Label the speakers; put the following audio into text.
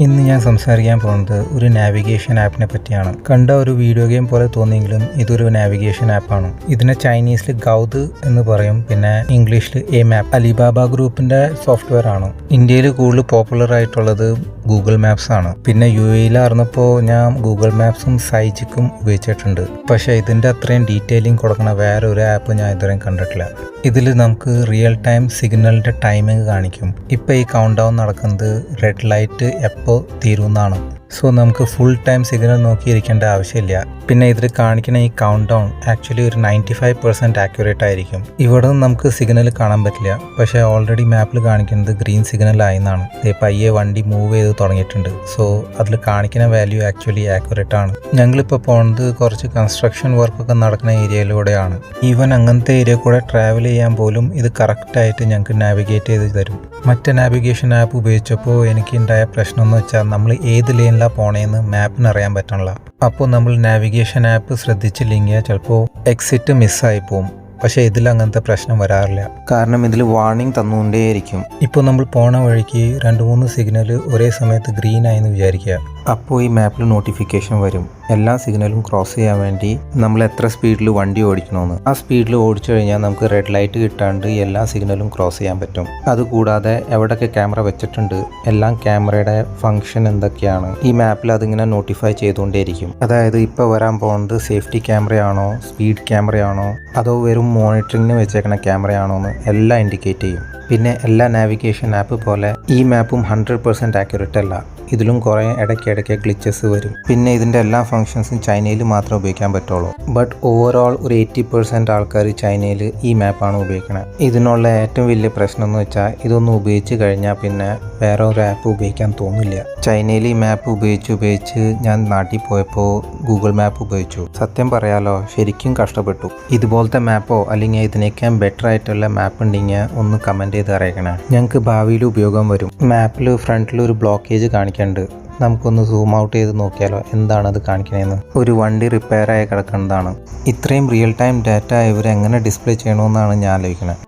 Speaker 1: ഇന്ന് ഞാൻ സംസാരിക്കാൻ പോകുന്നത് ഒരു നാവിഗേഷൻ ആപ്പിനെ പറ്റിയാണ്. കണ്ട ഒരു വീഡിയോ ഗെയിം പോലെ തോന്നിയെങ്കിലും ഇതൊരു നാവിഗേഷൻ ആപ്പാണ്. ഇതിനെ ചൈനീസിൽ ഗൗത് എന്ന് പറയും, പിന്നെ ഇംഗ്ലീഷിൽ എ മാപ്പ്. അലിബാബ ഗ്രൂപ്പിന്റെ സോഫ്റ്റ്വെയർ ആണ്. ഇന്ത്യയിൽ കൂടുതൽ പോപ്പുലർ ആയിട്ടുള്ളത് ഗൂഗിൾ മാപ്സ് ആണ്. പിന്നെ യുഎയിലായിരുന്നപ്പോൾ ഞാൻ ഗൂഗിൾ മാപ്സും സൈജിക്കും ഉപയോഗിച്ചിട്ടുണ്ട്. പക്ഷേ ഇതിന്റെ അത്രയും ഡീറ്റെയിലിംഗ് കൊടുക്കുന്ന വേറെ ഒരു ആപ്പ് ഞാൻ ഇതുവരെയും കണ്ടിട്ടില്ല. ഇതിൽ നമുക്ക് റിയൽ ടൈം സിഗ്നലിന്റെ ടൈമിംഗ് കാണിക്കും. ഇപ്പം ഈ കൗണ്ട് ഡൗൺ നടക്കുന്നത് റെഡ് ലൈറ്റ് എപ്പോൾ തീരുമെന്നാണ്. സോ നമുക്ക് ഫുൾ ടൈം സിഗ്നൽ നോക്കിയിരിക്കേണ്ട ആവശ്യമില്ല. പിന്നെ ഇതിൽ കാണിക്കുന്ന ഈ കൗണ്ട് ഡൗൺ ആക്ച്വലി ഒരു 95% ആക്യുറേറ്റ് ആയിരിക്കും. ഇവിടെ നിന്ന് നമുക്ക് സിഗ്നൽ കാണാൻ പറ്റില്ല, പക്ഷേ ഓൾറെഡി മാപ്പിൽ കാണിക്കുന്നത് ഗ്രീൻ സിഗ്നൽ ആയെന്നാണ്. പയ്യെ വണ്ടി മൂവ് ചെയ്ത് തുടങ്ങിയിട്ടുണ്ട്. സോ അതിൽ കാണിക്കുന്ന വാല്യൂ ആക്ച്വലി ആക്യുറേറ്റ് ആണ്. ഞങ്ങളിപ്പോൾ പോകുന്നത് കുറച്ച് കൺസ്ട്രക്ഷൻ വർക്കൊക്കെ നടക്കുന്ന ഏരിയയിലൂടെയാണ്. ഈവൻ അങ്ങനത്തെ ഏരിയ കൂടെ ട്രാവൽ ചെയ്യാൻ പോലും ഇത് കറക്റ്റായിട്ട് ഞങ്ങൾക്ക് നാവിഗേറ്റ് ചെയ്ത് തരും. മറ്റ് നാവിഗേഷൻ ആപ്പ് ഉപയോഗിച്ചപ്പോൾ എനിക്ക് ഉണ്ടായ പ്രശ്നം എന്ന് വെച്ചാൽ നമ്മൾ ഏത് ലെയിനിലാണ് പോണേന്ന് മാപ്പിന് അറിയാൻ പറ്റണില്ല. അപ്പോൾ നമ്മൾ നാവിഗേഷൻ ആപ്പ് ശ്രദ്ധിച്ചില്ലെങ്കിൽ ചിലപ്പോൾ എക്സിറ്റ് മിസ്സായി പോകും. പക്ഷേ ഇതിൽ അങ്ങനത്തെ പ്രശ്നം വരാറില്ല, കാരണം ഇതിൽ വാർണിംഗ് തന്നുകൊണ്ടേയിരിക്കും. ഇപ്പോൾ നമ്മൾ പോണ വഴിക്ക് 2-3 സിഗ്നൽ ഒരേ സമയത്ത് ഗ്രീൻ ആയെന്ന് വിചാരിക്കുക. അപ്പോൾ ഈ മാപ്പിൽ നോട്ടിഫിക്കേഷൻ വരും എല്ലാ സിഗ്നലും ക്രോസ് ചെയ്യാൻ വേണ്ടി നമ്മൾ എത്ര സ്പീഡിൽ വണ്ടി ഓടിക്കണമെന്ന്. ആ സ്പീഡിൽ ഓടിച്ചു കഴിഞ്ഞാൽ നമുക്ക് റെഡ് ലൈറ്റ് കിട്ടാണ്ട് എല്ലാ സിഗ്നലും ക്രോസ് ചെയ്യാൻ പറ്റും. അതുകൂടാതെ എവിടെയൊക്കെ ക്യാമറ വെച്ചിട്ടുണ്ട്, എല്ലാം ക്യാമറയുടെ ഫംഗ്ഷൻ എന്തൊക്കെയാണ് ഈ മാപ്പിൽ അതിങ്ങനെ നോട്ടിഫൈ ചെയ്തുകൊണ്ടേയിരിക്കും. അതായത് ഇപ്പോൾ വരാൻ പോകുന്നത് സേഫ്റ്റി ക്യാമറയാണോ, സ്പീഡ് ക്യാമറയാണോ, അതോ വെറും മോണിറ്ററിങ്ങിന് വെച്ചേക്കുന്ന ക്യാമറയാണോ എന്ന് എല്ലാം ഇൻഡിക്കേറ്റ് ചെയ്യും. പിന്നെ എല്ലാ നാവിഗേഷൻ ആപ്പ് പോലെ ഈ മാപ്പും 100% ആക്യുറേറ്റ് അല്ല. ഇതിലും കുറേ ഇടയ്ക്കിടയ്ക്ക് ഗ്ലിച്ചസ് വരും. പിന്നെ ഇതിൻ്റെ എല്ലാ ഫങ്ഷൻസും ചൈനയിൽ മാത്രമേ ഉപയോഗിക്കാൻ പറ്റുള്ളൂ. ബട്ട് ഓവറോൾ ഒരു 80% ആൾക്കാർ ചൈനയിൽ ഈ മാപ്പാണ് ഉപയോഗിക്കുന്നത്. ഇതിനുള്ള ഏറ്റവും വലിയ പ്രശ്നം എന്ന് വെച്ചാൽ ഇതൊന്നും ഉപയോഗിച്ച് കഴിഞ്ഞാൽ പിന്നെ വേറെ ഒരു ആപ്പ് ഉപയോഗിക്കാൻ തോന്നില്ല. ചൈനയിൽ ഈ മാപ്പ് ഉപയോഗിച്ച് ഞാൻ നാട്ടിൽ പോയപ്പോൾ ഗൂഗിൾ മാപ്പ് ഉപയോഗിച്ചു. സത്യം പറയാലോ, ശരിക്കും കഷ്ടപ്പെട്ടു. ഇതുപോലത്തെ മാപ്പോ അല്ലെങ്കിൽ ഇതിനേക്കാൾ ബെറ്റർ ആയിട്ടുള്ള മാപ്പ് ഉണ്ടെങ്കിൽ ഒന്ന് കമൻറ്റ് ചെയ്ത് അറിയിക്കണേ. ഞങ്ങൾക്ക് ഭാവിയിൽ ഉപയോഗം വരും. മാപ്പിൽ ഫ്രണ്ടിൽ ഒരു ബ്ലോക്കേജ് കാണിക്കുന്നുണ്ട്. നമുക്കൊന്ന് സൂം ഔട്ട് ചെയ്ത് നോക്കിയാലോ എന്താണ് അത് കാണിക്കണേന്ന്. ഒരു വണ്ടി റിപ്പയർ ആയി കിടക്കുന്നതാണ്. ഇത്രയും റിയൽ ടൈം ഡാറ്റ ഇവരെങ്ങനെ ഡിസ്പ്ലേ ചെയ്യണമെന്നാണ് ഞാൻ ആലോചിക്കുന്നത്.